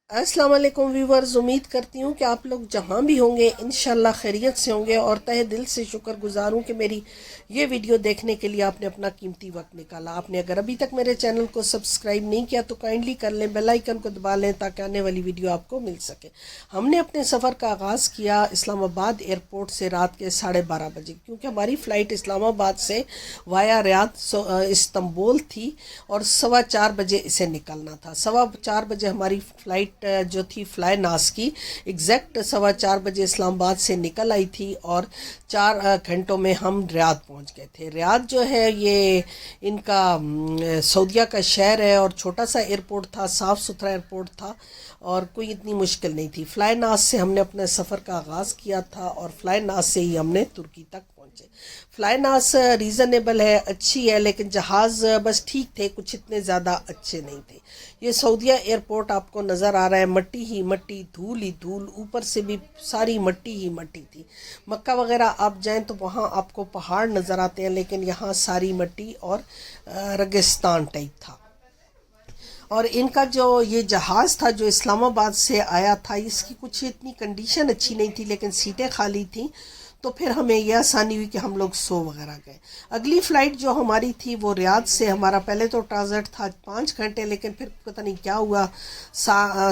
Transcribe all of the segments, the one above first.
अस्सलाम वालेकुम व्यूवर्स, उम्मीद करती हूँ कि आप लोग जहाँ भी होंगे इंशाल्लाह खैरियत से होंगे और तहे दिल से शुक्रगुजार हूँ कि मेरी ये वीडियो देखने के लिए आपने अपना कीमती वक्त निकाला। आपने अगर अभी तक मेरे चैनल को सब्सक्राइब नहीं किया तो काइंडली कर लें, बेल आइकन को दबा लें ताकि आने वाली वीडियो आपको मिल सके। हमने अपने सफ़र का आगाज़ किया इस्लामाबाद एयरपोर्ट से रात के 12:30 बजे, क्योंकि हमारी फ़्लाइट इस्लामाबाद से वाया रियाद इस्तांबुल थी और 4:15 बजे इसे निकलना था। 4:15 बजे हमारी फ़्लाइट जो थी फ्लाई नास की एग्जैक्ट 4:15 बजे इस्लामाबाद से निकल आई थी और 4 घंटों में हम रियाद पहुंच गए थे। रियाद जो है ये इनका सऊदीया का शहर है और छोटा सा एयरपोर्ट था, साफ़ सुथरा एयरपोर्ट था और कोई इतनी मुश्किल नहीं थी। फ्लाई नास से हमने अपने सफ़र का आगाज़ किया था और फ्लाई नास से ही हमने तुर्की तक पहुँचे। फ्लाई नास रीज़नेबल है, अच्छी है, लेकिन जहाज़ बस ठीक थे, कुछ इतने ज़्यादा अच्छे नहीं थे। ये सऊदीया एयरपोर्ट आपको नज़र आ रहा है, मट्टी ही मट्टी, धूल ही धूल, ऊपर से भी सारी मट्टी ही मट्टी थी। मक्का वगैरह आप जाएं तो वहाँ आपको पहाड़ नज़र आते हैं, लेकिन यहाँ सारी मट्टी और रेगिस्तान टाइप था। और इनका जो ये जहाज़ था जो इस्लामाबाद से आया था, इसकी कुछ इतनी कंडीशन अच्छी नहीं थी, लेकिन सीटें खाली थी, तो फिर हमें यह आसानी हुई कि हम लोग सो वगैरह गए। अगली फ़्लाइट जो हमारी थी वो रियाद से, हमारा पहले तो ट्रांजिट था 5 घंटे, लेकिन फिर पता नहीं क्या हुआ,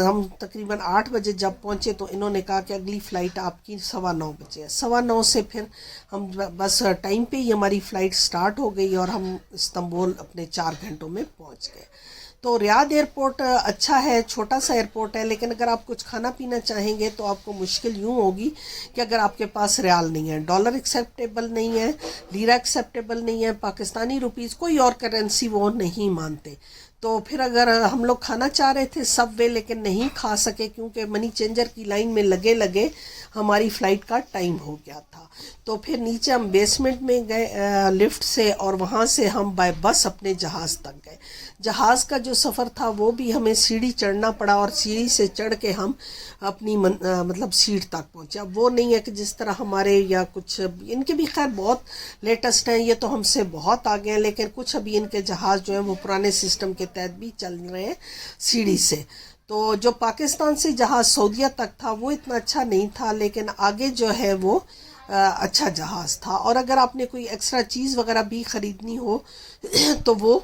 हम तकरीबन 8 बजे जब पहुँचे तो इन्होंने कहा कि अगली फ़्लाइट आपकी 9:15 बजे है। 9:15 से फिर हम बस टाइम पे ही हमारी फ़्लाइट स्टार्ट हो गई और हम इस्तांबुल अपने 4 घंटों में पहुँच गए। तो रियाद एयरपोर्ट अच्छा है, छोटा सा एयरपोर्ट है, लेकिन अगर आप कुछ खाना पीना चाहेंगे तो आपको मुश्किल यूँ होगी कि अगर आपके पास रियाल नहीं है, डॉलर एक्सेप्टेबल नहीं है, लीरा एक्सेप्टेबल नहीं है, पाकिस्तानी रुपीज़, कोई और करेंसी वो नहीं मानते। तो फिर अगर हम लोग खाना चाह रहे थे सबवे, लेकिन नहीं खा सके क्योंकि मनी चेंजर की लाइन में लगे लगे हमारी फ़्लाइट का टाइम हो गया था। तो फिर नीचे हम बेसमेंट में गए लिफ्ट से और वहाँ से हम बाय बस अपने जहाज़ तक गए। जहाज़ का जो सफ़र था वो भी हमें सीढ़ी चढ़ना पड़ा और सीढ़ी से चढ़ के हम अपनी मतलब सीट तक पहुँचे। अब वो नहीं है कि जिस तरह हमारे या कुछ इनके भी खैर बहुत लेटेस्ट हैं, ये तो हमसे बहुत आगे हैं, लेकिन कुछ अभी इनके जहाज़ जो हैं वो पुराने सिस्टम के तहत भी चल रहे हैं सीढ़ी से। तो जो पाकिस्तान से जहाज़ सऊदीया तक था वो इतना अच्छा नहीं था, लेकिन आगे जो है वो अच्छा जहाज़ था। और अगर आपने कोई एक्स्ट्रा चीज़ वगैरह भी ख़रीदनी हो तो वो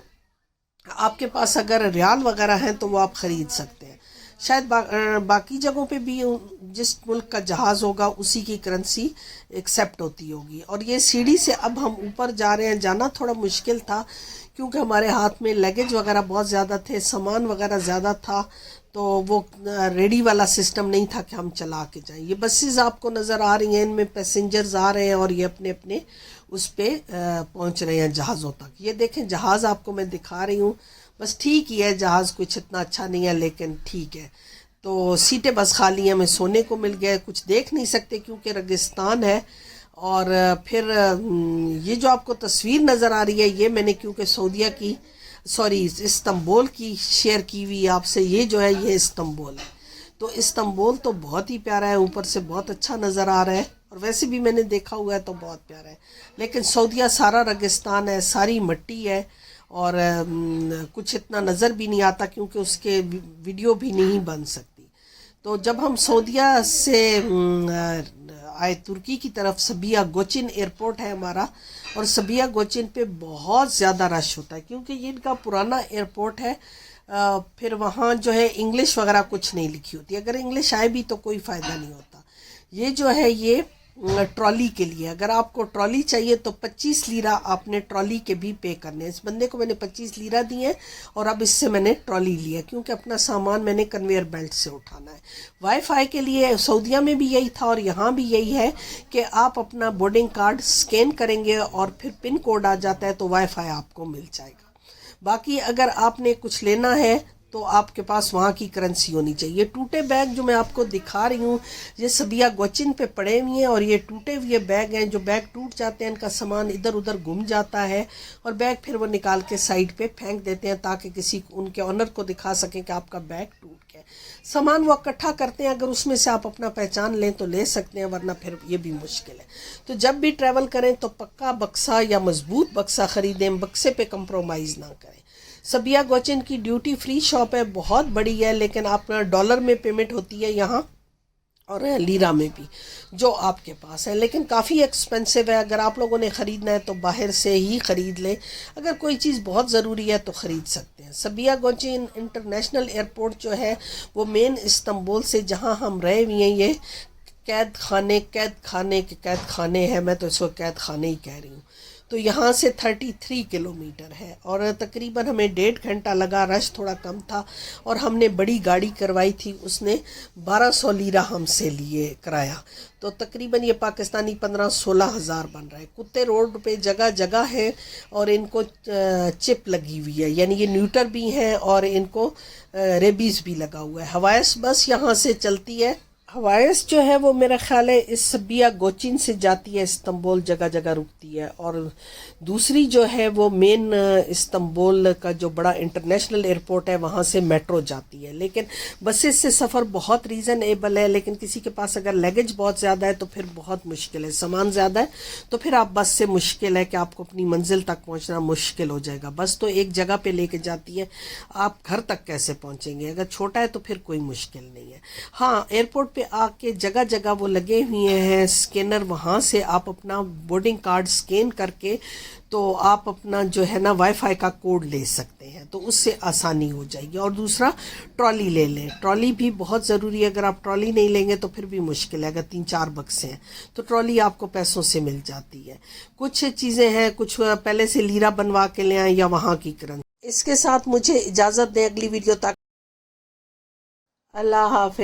आपके पास अगर रियाल वगैरह हैं तो वो आप ख़रीद सकते हैं। शायद बाकी जगहों पे भी जिस मुल्क का जहाज़ होगा उसी की करेंसी एक्सेप्ट होती होगी। और ये सीढ़ी से अब हम ऊपर जा रहे हैं, जाना थोड़ा मुश्किल था क्योंकि हमारे हाथ में लगेज वगैरह बहुत ज़्यादा थे, सामान वगैरह ज़्यादा था, तो वो रेडी वाला सिस्टम नहीं था कि हम चला के जाएं। ये बसेस आपको नज़र आ रही हैं, इनमें पैसेंजर्स आ रहे हैं और ये अपने अपने उस पर पहुंच रहे हैं जहाज़ों तक। ये देखें जहाज़ आपको मैं दिखा रही हूँ, बस ठीक ही है, जहाज़ कुछ इतना अच्छा नहीं है लेकिन ठीक है। तो सीटें बस खाली हैं, हमें सोने को मिल गया, कुछ देख नहीं सकते क्योंकि रेगिस्तान है। और फिर ये जो आपको तस्वीर नज़र आ रही है ये मैंने क्योंकि सऊदीया की इस्तांबुल की शेयर की हुई आपसे। ये जो है ये इस्तांबुल है, तो इस्तांबुल तो बहुत ही प्यारा है, ऊपर से बहुत अच्छा नज़र आ रहा है और वैसे भी मैंने देखा हुआ है तो बहुत प्यारा है। लेकिन सऊदीया सारा रेगिस्तान है, सारी मिट्टी है और कुछ इतना नज़र भी नहीं आता क्योंकि उसके वीडियो भी नहीं बन सकती। तो जब हम सऊदीया से आए तुर्की की तरफ, सबिया गोचिन एयरपोर्ट है हमारा, और सबिया गोचिन पे बहुत ज़्यादा रश होता है क्योंकि ये इनका पुराना एयरपोर्ट है। फिर वहाँ जो है इंग्लिश वगैरह कुछ नहीं लिखी होती, अगर इंग्लिश आए भी तो कोई फ़ायदा नहीं होता। ये जो है ये ट्रॉली के लिए, अगर आपको ट्रॉली चाहिए तो 25 लीरा आपने ट्रॉली के भी पे करने हैं। इस बंदे को मैंने 25 लीरा दिए हैं और अब इससे मैंने ट्रॉली लिया क्योंकि अपना सामान मैंने कन्वेयर बेल्ट से उठाना है। वाईफाई के लिए सऊदीया में भी यही था और यहाँ भी यही है कि आप अपना बोर्डिंग कार्ड स्कैन करेंगे और फिर पिन कोड आ जाता है तो वाईफाई आपको मिल जाएगा। बाकी अगर आपने कुछ लेना है तो आपके पास वहाँ की करेंसी होनी चाहिए। टूटे बैग जो मैं आपको दिखा रही हूँ ये सबिया गोचिन पे पड़े हुए हैं और ये टूटे हुए बैग हैं। जो बैग टूट जाते हैं इनका सामान इधर उधर घूम जाता है और बैग फिर वो निकाल के साइड पे फेंक देते हैं ताकि किसी उनके ऑनर को दिखा सकें कि आपका बैग टूट गया। सामान वो इकट्ठा करते हैं, अगर उसमें से आप अपना पहचान लें तो ले सकते हैं, वरना फिर ये भी मुश्किल है। तो जब भी ट्रैवल करें तो पक्का बक्सा या मजबूत बक्सा ख़रीदें, बक्से पे कंप्रोमाइज़ ना करें। سبیہ گوچن کی ڈیوٹی فری شاپ ہے، بہت بڑی ہے، لیکن آپ ڈالر میں پیمنٹ ہوتی ہے یہاں اور لیرا میں بھی جو آپ کے پاس ہے، لیکن کافی ایکسپینسو ہے۔ اگر آپ لوگوں نے خریدنا ہے تو باہر سے ہی خرید لیں، اگر کوئی چیز بہت ضروری ہے تو خرید سکتے ہیں۔ سبیہ گوچن انٹرنیشنل ایئرپورٹ جو ہے وہ مین استنبول سے، جہاں ہم رہے ہوئے ہیں، یہ قید خانے ہیں، میں تو اس کو قید خانے ہی کہہ رہی ہوں۔ تو یہاں سے 33 کلومیٹر ہے اور تقریباً ہمیں 1.5 گھنٹہ لگا، رش تھوڑا کم تھا، اور ہم نے بڑی گاڑی کروائی تھی، اس نے 1200 لیرہ ہم سے لیے کرایہ، تو تقریباً یہ پاکستانی 15-16 ہزار بن رہا ہے۔ کتے روڈ پہ جگہ جگہ ہیں اور ان کو چپ لگی ہوئی ہے، یعنی یہ نیوٹر بھی ہیں اور ان کو ریبیز بھی لگا ہوا ہے۔ ہوائس بس یہاں سے چلتی ہے، ہوائس جو ہے وہ میرا خیال ہے اس سبیہ گوچن سے جاتی ہے استنبول، جگہ جگہ رکتی ہے، اور دوسری جو ہے وہ مین استنبول کا جو بڑا انٹرنیشنل ایئرپورٹ ہے وہاں سے میٹرو جاتی ہے۔ لیکن بسز سے سفر بہت ریزنیبل ہے، لیکن کسی کے پاس اگر لیگیج بہت زیادہ ہے تو پھر بہت مشکل ہے، سامان زیادہ ہے تو پھر آپ بس سے مشکل ہے کہ آپ کو اپنی منزل تک پہنچنا مشکل ہو جائے گا۔ بس تو ایک جگہ پہ لے کے جاتی ہے، آپ گھر تک کیسے پہنچیں گے؟ اگر چھوٹا ہے تو پھر کوئی مشکل نہیں ہے۔ ہاں، ایئرپورٹ پہ آ کے جگہ جگہ وہ لگے ہوئے ہیں اسکینر، وہاں سے آپ اپنا بورڈنگ کارڈ اسکین کر کے تو آپ اپنا جو ہے نا وائی فائی کا کوڈ لے سکتے ہیں، تو اس سے آسانی ہو جائے گی۔ اور دوسرا ٹرالی لے لیں، ٹرالی بھی بہت ضروری ہے، اگر آپ ٹرالی نہیں لیں گے تو پھر بھی مشکل ہے، اگر 3-4 بکسے ہیں تو ٹرالی آپ کو پیسوں سے مل جاتی ہے۔ کچھ چیزیں ہیں، کچھ پہلے سے لیرہ بنوا کے لے آئیں یا وہاں کی کرنسی۔ اس کے ساتھ مجھے اجازت دیں، اگلی ویڈیو تک اللہ حافظ۔